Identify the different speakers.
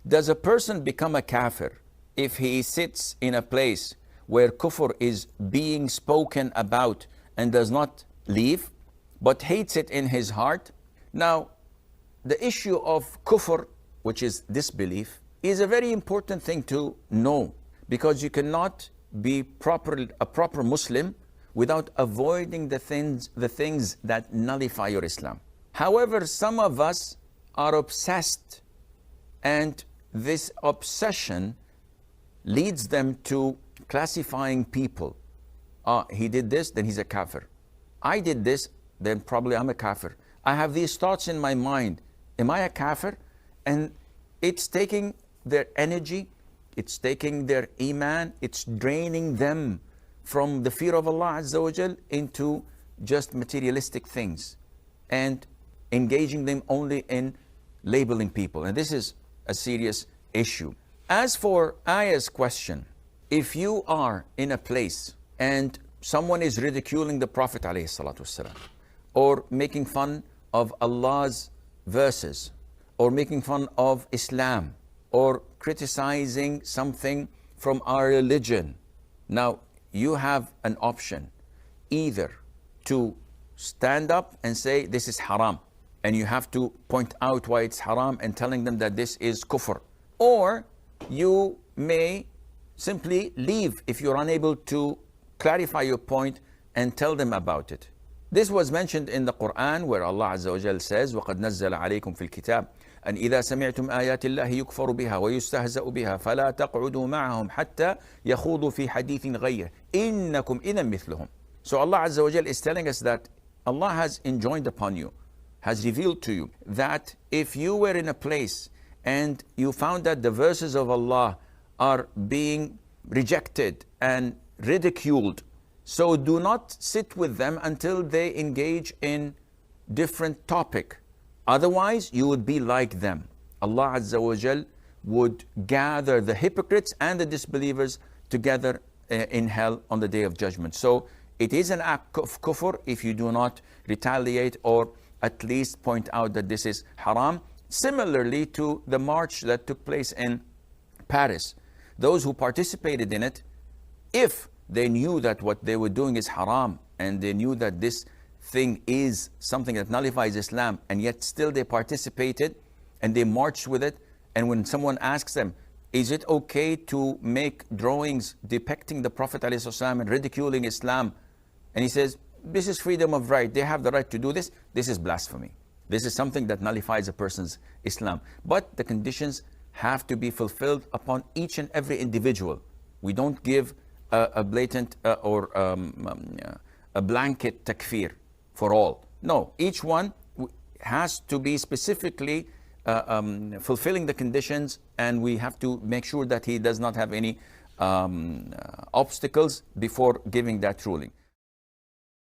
Speaker 1: Does a person become a kafir if he sits in a place where kufr is being spoken about and does not leave, but hates it in his heart? Now, the issue of kufr, which is disbelief, is a very important thing to know, because you cannot be a proper Muslim without avoiding the things that nullify your Islam. However, some of us are obsessed, and this obsession leads them to classifying people. He did this, then he's a kafir. I did this, then probably I'm a kafir. I have these thoughts in my mind. Am I a kafir? And it's taking their energy, it's taking their iman, it's draining them from the fear of Allah Azza wa Jal into just materialistic things and engaging them only in labeling people. And this is a serious issue. As for Aya's question, if you are in a place and someone is ridiculing the Prophet ﷺ, or making fun of Allah's verses, or making fun of Islam, or criticizing something from our religion, now you have an option, either to stand up and say this is haram, and you have to point out why it's haram and telling them that this is kufr, or you may simply leave if you're unable to clarify your point and tell them about it. This was mentioned in the Quran, where Allah Azza wa Jal says, وَقَدْ نَزَّلَ عَلَيْكُمْ فِي الْكِتَابِ أَنْ إِذَا سَمِعْتُمْ آيَاتِ اللَّهِ يُكْفَرُ بِهَا وَيُسْتَهْزَأُ بِهَا فَلَا تَقْعُدُوا مَعَهُمْ حَتَّى يَخُوضُوا فِي حَدِيثٍ غَيْرِهِ إِنَّكُمْ إِذًا مِثْلُهُم. So Allah Azza wa Jal is telling us that Allah has enjoined upon you, has revealed to you, that if you were in a place and you found that the verses of Allah are being rejected and ridiculed, so do not sit with them until they engage in different topic. Otherwise, you would be like them. Allah Azza wa Jal would gather the hypocrites and the disbelievers together in hell on the Day of Judgment. So it is an act of kufr if you do not retaliate or at least point out that this is haram. Similarly to the march that took place in Paris. Those who participated in it, if they knew that what they were doing is haram, and they knew that this thing is something that nullifies Islam, and yet still they participated and they marched with it, and when someone asks them, is it okay to make drawings depicting the Prophet ﷺ and ridiculing Islam? And he says, this is freedom of right. They have the right to do this. This is blasphemy. This is something that nullifies a person's Islam. But the conditions have to be fulfilled upon each and every individual. We don't give a blatant or a blanket takfir for all. No, each one has to be specifically fulfilling the conditions, and we have to make sure that he does not have any obstacles before giving that ruling.